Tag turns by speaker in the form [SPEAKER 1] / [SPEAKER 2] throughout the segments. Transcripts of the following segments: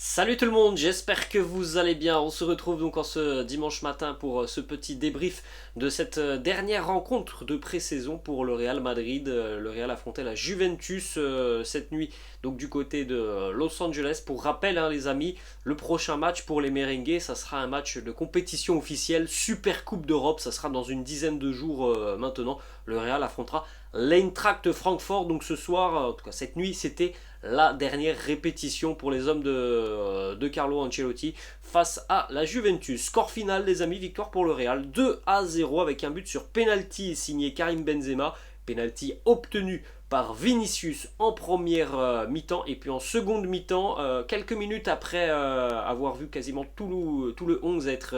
[SPEAKER 1] Salut tout le monde, j'espère que vous allez bien. On se retrouve donc en ce dimanche matin pour ce petit débrief de cette dernière rencontre de pré-saison pour le Real Madrid. Le Real affrontait la Juventus cette nuit, donc du côté de Los Angeles. Pour rappel, hein, les amis, le prochain match pour les Merengues, ça sera un match de compétition officielle, Super Coupe d'Europe. Ça sera dans une dizaine de jours maintenant. Le Real affrontera l'Eintracht Francfort. Donc ce soir, en tout cas cette nuit, c'était la dernière répétition pour les hommes de Carlo Ancelotti face à la Juventus. Score final les amis, victoire pour le Real 2-0 avec un but sur penalty signé Karim Benzema. Penalty obtenu par Vinicius en première mi-temps et puis en seconde mi-temps, quelques minutes après avoir vu quasiment tout le 11 être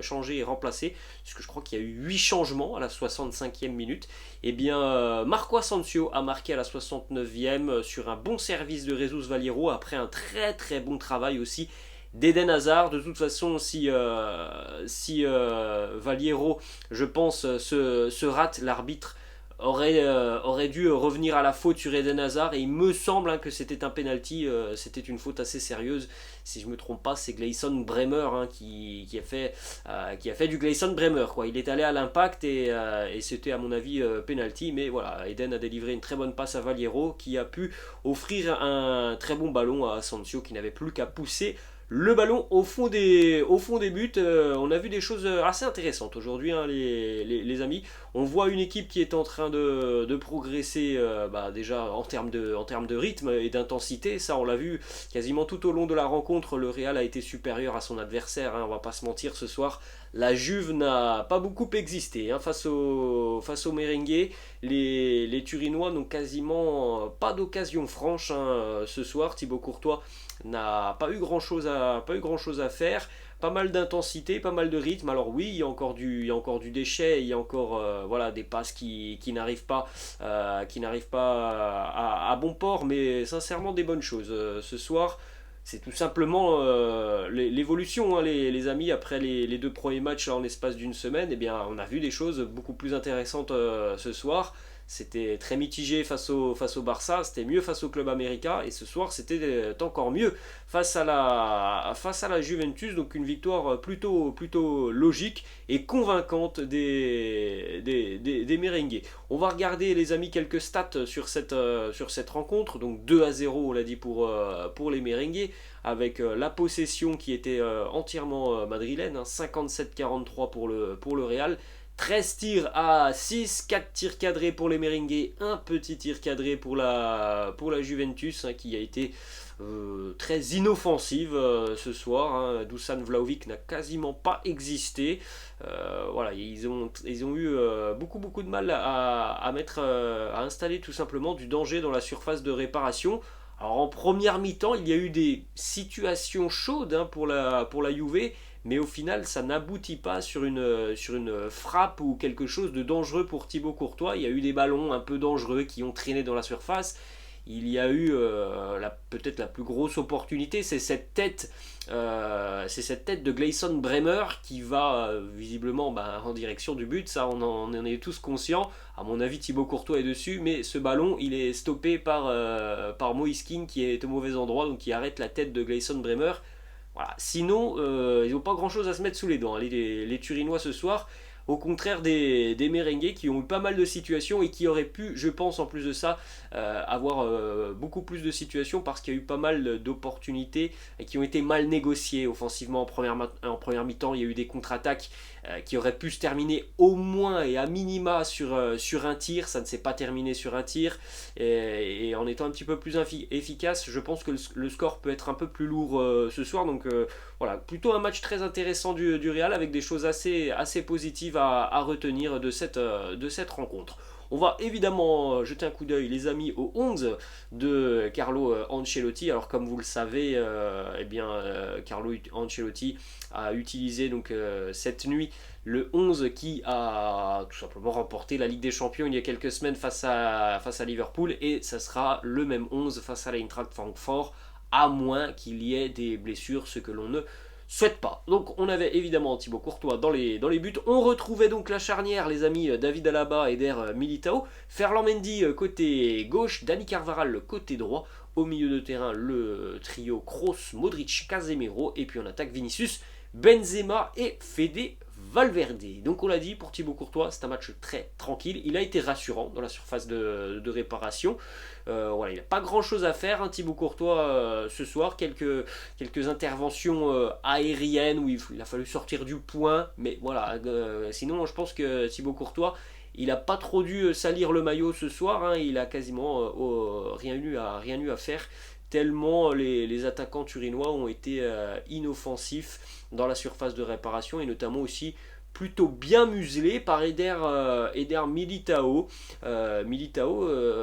[SPEAKER 1] changé et remplacé, puisque je crois qu'il y a eu 8 changements à la 65e minute, et bien Marco Asensio a marqué à la 69e sur un bon service de Jesus Valiero après un très très bon travail aussi d'Eden Hazard. De toute façon, si Valiero, je pense, se rate, l'arbitre aurait dû revenir à la faute sur Eden Hazard, et il me semble hein, que c'était un penalty, c'était une faute assez sérieuse. Si je me trompe pas, c'est Gleison Bremer hein, qui a fait du Gleison Bremer quoi. Il est allé à l'impact et c'était à mon avis penalty, mais voilà, Eden a délivré une très bonne passe à Valiero qui a pu offrir un très bon ballon à Asensio qui n'avait plus qu'à pousser le ballon au fond des buts. On a vu des choses assez intéressantes aujourd'hui, hein, les amis. On voit une équipe qui est en train de progresser déjà en termes de rythme et d'intensité. Ça, on l'a vu quasiment tout au long de la rencontre. Le Real a été supérieur à son adversaire, hein, on va pas se mentir ce soir. La Juve n'a pas beaucoup existé hein, face aux Merengues. Les Turinois n'ont quasiment pas d'occasion franche hein, ce soir. Thibaut Courtois n'a pas eu grand chose à faire. Pas mal d'intensité, pas mal de rythme. Alors oui, il y a encore du déchet, il y a encore voilà, des passes qui n'arrivent pas, à bon port, mais sincèrement des bonnes choses. Ce soir, c'est tout simplement l'évolution, hein, les amis, après les deux premiers matchs en l'espace d'une semaine. Eh bien, on a vu des choses beaucoup plus intéressantes ce soir. C'était très mitigé face au Barça, c'était mieux face au club américain, et ce soir c'était encore mieux face à la Juventus. Donc une victoire plutôt logique et convaincante des Merengues. On va regarder les amis quelques stats sur cette rencontre. Donc 2-0 on l'a dit pour les Merengues, avec la possession qui était entièrement madrilène, hein, 57-43 pour le Real. 13 tirs à 6, 4 tirs cadrés pour les Merengues, un petit tir cadré pour la Juventus hein, qui a été très inoffensive ce soir. Hein. Dusan Vlahovic n'a quasiment pas existé. Voilà, ils ont eu beaucoup de mal à installer tout simplement du danger dans la surface de réparation. Alors en première mi-temps, il y a eu des situations chaudes hein, pour la Juve, mais au final, ça n'aboutit pas sur une frappe ou quelque chose de dangereux pour Thibaut Courtois. Il y a eu des ballons un peu dangereux qui ont traîné dans la surface. Il y a eu peut-être la plus grosse opportunité, c'est cette tête de Gleison Bremer qui va visiblement en direction du but. Ça, on en est tous conscients. À mon avis, Thibaut Courtois est dessus, mais ce ballon, il est stoppé par Moïse Kean qui est au mauvais endroit, donc qui arrête la tête de Gleison Bremer. Voilà. Sinon, ils n'ont pas grand chose à se mettre sous les dents, hein, les Turinois ce soir. Au contraire des Merengues qui ont eu pas mal de situations et qui auraient pu, je pense en plus de ça, avoir beaucoup plus de situations parce qu'il y a eu pas mal d'opportunités qui ont été mal négociées offensivement en première mi-temps. Il y a eu des contre-attaques qui auraient pu se terminer au moins et à minima sur un tir. Ça ne s'est pas terminé sur un tir. Et en étant un petit peu plus efficace, je pense que le score peut être un peu plus lourd ce soir. Donc voilà, plutôt un match très intéressant du Real avec des choses assez positives à retenir de cette rencontre. On va évidemment jeter un coup d'œil, les amis, au 11 de Carlo Ancelotti. Alors, comme vous le savez, Carlo Ancelotti a utilisé donc cette nuit le 11 qui a tout simplement remporté la Ligue des Champions il y a quelques semaines face à Liverpool, et ça sera le même 11 face à l'Eintracht Francfort, à moins qu'il y ait des blessures, ce que l'on ne souhaite pas. Donc on avait évidemment Thibaut Courtois dans les buts. On retrouvait donc la charnière, les amis, David Alaba et Der Militao. Ferland Mendy côté gauche, Dani Carvajal côté droit. Au milieu de terrain, le trio Kroos, Modric, Casemiro. Et puis en attaque, Vinicius, Benzema et Fede Valverde. Donc on l'a dit, pour Thibaut Courtois, c'est un match très tranquille. Il a été rassurant dans la surface de réparation. Voilà, il n'a pas grand chose à faire, hein, Thibaut Courtois, ce soir. Quelques interventions aériennes où il a fallu sortir du point. Mais voilà, sinon je pense que Thibaut Courtois, il n'a pas trop dû salir le maillot ce soir. Hein, il a quasiment rien eu à faire, tellement les attaquants turinois ont été inoffensifs dans la surface de réparation, et notamment aussi plutôt bien muselé par Eder Militao.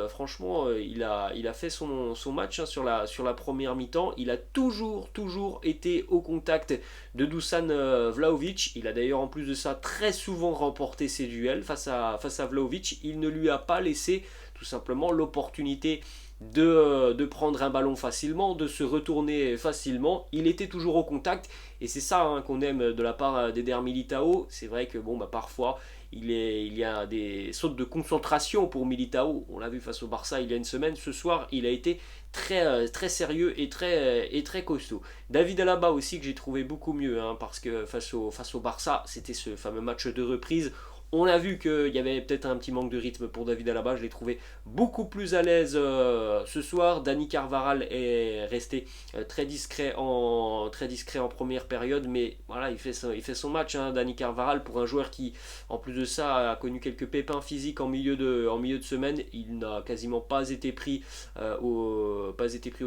[SPEAKER 1] Franchement, il a fait son match, hein, sur la première mi-temps. Il a toujours été au contact de Dusan Vlahovic. Il a d'ailleurs en plus de ça très souvent remporté ses duels face à Vlahovic. Il ne lui a pas laissé tout simplement l'opportunité de prendre un ballon facilement, de se retourner facilement. Il était toujours au contact, et c'est ça, hein, qu'on aime de la part d'Eder Militao. C'est vrai que parfois il y a des sautes de concentration pour Militao. On l'a vu face au Barça il y a une semaine. Ce soir, il a été très sérieux et très costaud. David Alaba aussi, que j'ai trouvé beaucoup mieux, hein, parce que face au Barça, c'était ce fameux match de reprise. On a vu qu'il y avait peut-être un petit manque de rythme pour David Alaba. Je l'ai trouvé beaucoup plus à l'aise ce soir. Dani Carvajal est resté très discret en première période, mais voilà, il fait son match, hein, Dani Carvajal, pour un joueur qui, en plus de ça, a connu quelques pépins physiques en milieu de semaine. Il n'a quasiment pas été pris au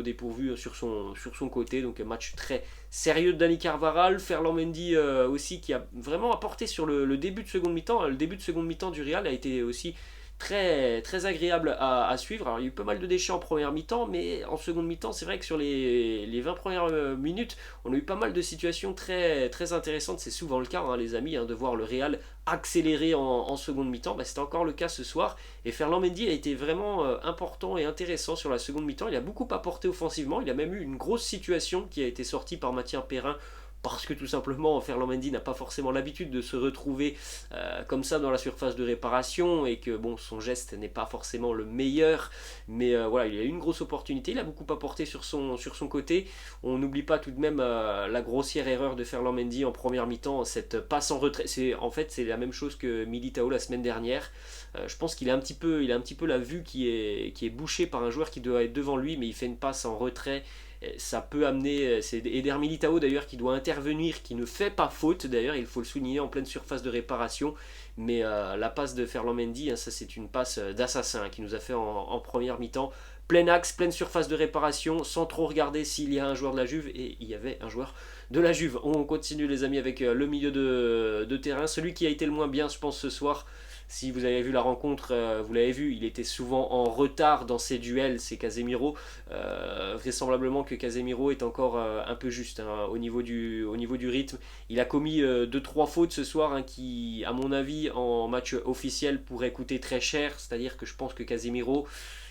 [SPEAKER 1] dépourvu sur son côté. Donc un match très sérieux de Dani Carvajal. Ferland Mendy aussi, qui a vraiment apporté sur le début de seconde mi-temps. Le début de seconde mi-temps du Real a été aussi très agréable à suivre. Alors il y a eu pas mal de déchets en première mi-temps, mais en seconde mi-temps, c'est vrai que sur les 20 premières minutes, on a eu pas mal de situations très intéressantes. C'est souvent le cas, hein, les amis, hein, de voir le Real accélérer en seconde mi-temps. C'était encore le cas ce soir, et Ferland Mendy a été vraiment important et intéressant sur la seconde mi-temps. Il a beaucoup apporté offensivement. Il a même eu une grosse situation qui a été sortie par Mathieu Perrin, parce que tout simplement Ferland Mendy n'a pas forcément l'habitude de se retrouver comme ça dans la surface de réparation, et que son geste n'est pas forcément le meilleur, mais voilà, il a eu une grosse opportunité. Il a beaucoup apporté sur son côté. On n'oublie pas tout de même la grossière erreur de Ferland Mendy en première mi-temps, cette passe en retrait. C'est la même chose que Militao la semaine dernière. Je pense qu'il a un petit peu la vue qui est bouchée par un joueur qui doit être devant lui, mais il fait une passe en retrait. Ça peut amener, c'est Eder Militao d'ailleurs qui doit intervenir, qui ne fait pas faute d'ailleurs, il faut le souligner, en pleine surface de réparation. Mais la passe de Ferland Mendy, hein, ça c'est une passe d'assassin, hein, qui nous a fait en première mi-temps. Plein axe, pleine surface de réparation, sans trop regarder s'il y a un joueur de la Juve, et il y avait un joueur de la Juve. On continue, les amis, avec le milieu de terrain, celui qui a été le moins bien, je pense, ce soir. Si vous avez vu la rencontre, vous l'avez vu, il était souvent en retard dans ses duels, c'est Casemiro. Vraisemblablement que Casemiro est encore un peu juste, hein, au niveau du rythme. Il a commis 2-3 fautes ce soir, hein, qui, à mon avis, en match officiel, pourraient coûter très cher. C'est-à-dire que je pense que Casemiro,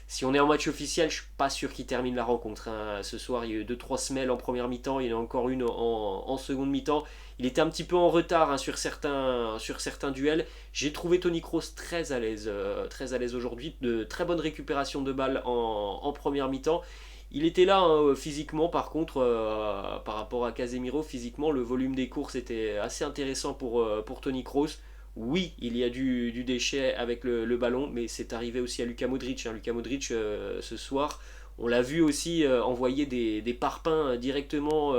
[SPEAKER 1] si on est en match officiel, je ne suis pas sûr qu'il termine la rencontre, hein. Ce soir, il y a eu 2-3 semelles en première mi-temps, il y en a encore une en seconde mi-temps. Il était un petit peu en retard, hein, sur certains duels. J'ai trouvé Toni Kroos très à l'aise aujourd'hui, de très bonnes récupérations de balles en première mi-temps. Il était là, hein, physiquement, par contre, par rapport à Casemiro, physiquement, le volume des courses était assez intéressant pour Toni Kroos. Oui, il y a du déchet avec le ballon, mais c'est arrivé aussi à Luka Modric, hein. Luka Modric, ce soir, on l'a vu aussi envoyer des parpaings directement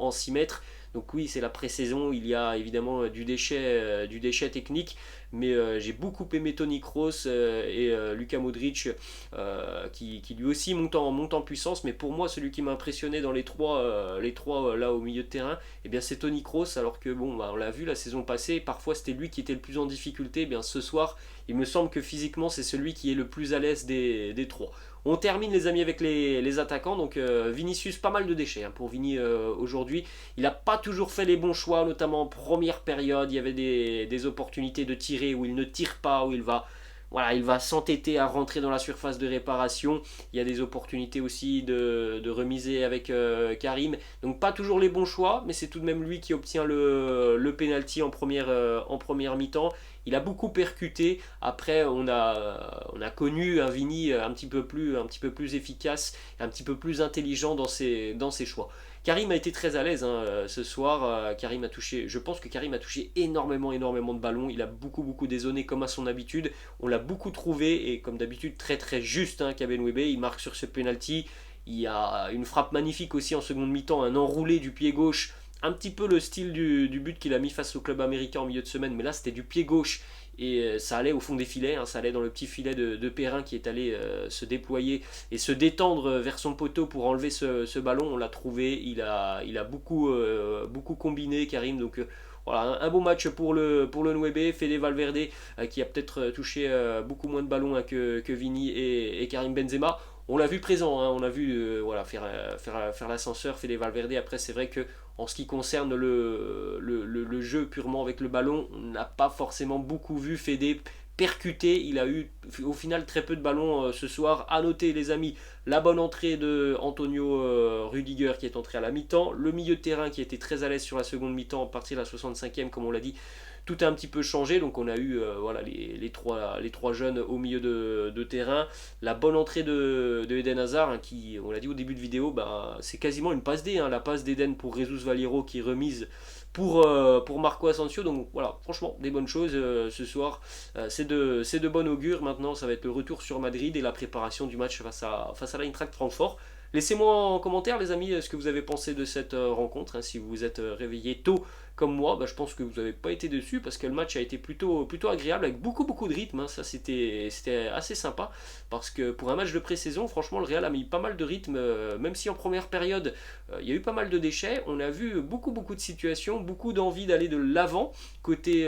[SPEAKER 1] en 6 mètres. Donc oui, c'est la pré-saison, il y a évidemment du déchet technique, mais j'ai beaucoup aimé Toni Kroos et Luka Modric, qui lui aussi monte en puissance. Mais pour moi, celui qui m'a impressionné dans les trois là au milieu de terrain, c'est Toni Kroos. Alors que on l'a vu la saison passée, parfois c'était lui qui était le plus en difficulté. Ce soir, il me semble que physiquement, c'est celui qui est le plus à l'aise des trois. On termine, les amis, avec les attaquants. Donc Vinicius, pas mal de déchets, hein, pour Vini aujourd'hui. Il n'a pas toujours fait les bons choix, notamment en première période. Il y avait des opportunités de tirer où il ne tire pas, où il va s'entêter à rentrer dans la surface de réparation. Il y a des opportunités aussi de remiser avec Karim. Donc pas toujours les bons choix, mais c'est tout de même lui qui obtient le penalty en première mi-temps. il a beaucoup percuté. Après, on a connu un Vini un petit peu plus efficace, un petit peu plus intelligent dans ses choix. Karim a été très à l'aise ce soir. Karim a touché, je pense que Karim a touché énormément de ballons. Il a beaucoup dézonné comme à son habitude. On l'a beaucoup trouvé et comme d'habitude très juste. Kabenwebe, il marque sur ce penalty. Il y a une frappe magnifique aussi en seconde mi-temps, un enroulé du pied gauche. Un petit peu le style du but qu'il a mis face au club américain en milieu de semaine, mais là c'était du pied gauche et ça allait au fond des filets, ça allait dans le petit filet de Perrin qui est allé se déployer et se détendre vers son poteau pour enlever ce ballon. On l'a trouvé, il a beaucoup combiné Karim, donc voilà, un beau match pour le Nwebe. Fede Valverde qui a peut-être touché beaucoup moins de ballons que Vini et Karim Benzema. On l'a vu présent, on a vu voilà, faire l'ascenseur, Fede Valverde. Après, c'est vrai que en ce qui concerne le jeu purement avec le ballon, on n'a pas forcément beaucoup vu Fede percuter. Il a eu au final très peu de ballons ce soir. À noter, les amis, la bonne entrée de Antonio Rudiger qui est entré à la mi-temps. Le milieu de terrain qui était très à l'aise sur la seconde mi-temps, à partir de la 65e, comme on l'a dit. Tout a un petit peu changé, donc on a eu voilà, les trois jeunes au milieu de terrain. La bonne entrée de Eden Hazard, qui, on l'a dit au début de vidéo, c'est quasiment une passe D, la passe d'Eden pour Jesus Valero qui est remise pour Marco Asensio. Donc voilà, franchement, des bonnes choses ce soir. C'est de bon augure. Maintenant, ça va être le retour sur Madrid et la préparation du match face à l'Eintracht Francfort. Laissez-moi en commentaire, les amis, ce que vous avez pensé de cette rencontre. Si vous vous êtes réveillé tôt comme moi, je pense que vous n'avez pas été déçus parce que le match a été plutôt agréable avec beaucoup de rythme. Ça, c'était assez sympa parce que pour un match de pré-saison, franchement, le Real a mis pas mal de rythme. Même si en première période, il y a eu pas mal de déchets, on a vu beaucoup de situations, beaucoup d'envie d'aller de l'avant côté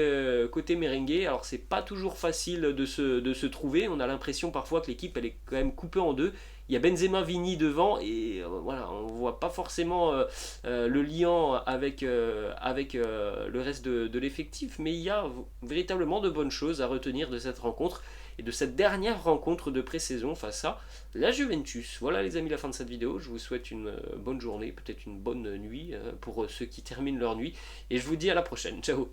[SPEAKER 1] merengue. Alors, c'est pas toujours facile de se trouver. On a l'impression parfois que l'équipe, elle est quand même coupée en deux. Il y a Benzema, Vini devant et voilà, on voit pas forcément le lien avec le reste de l'effectif, mais il y a véritablement de bonnes choses à retenir de cette rencontre et de cette dernière rencontre de pré-saison face à la Juventus. Voilà les amis, la fin de cette vidéo. Je vous souhaite une bonne journée, peut-être une bonne nuit pour ceux qui terminent leur nuit et je vous dis à la prochaine. Ciao.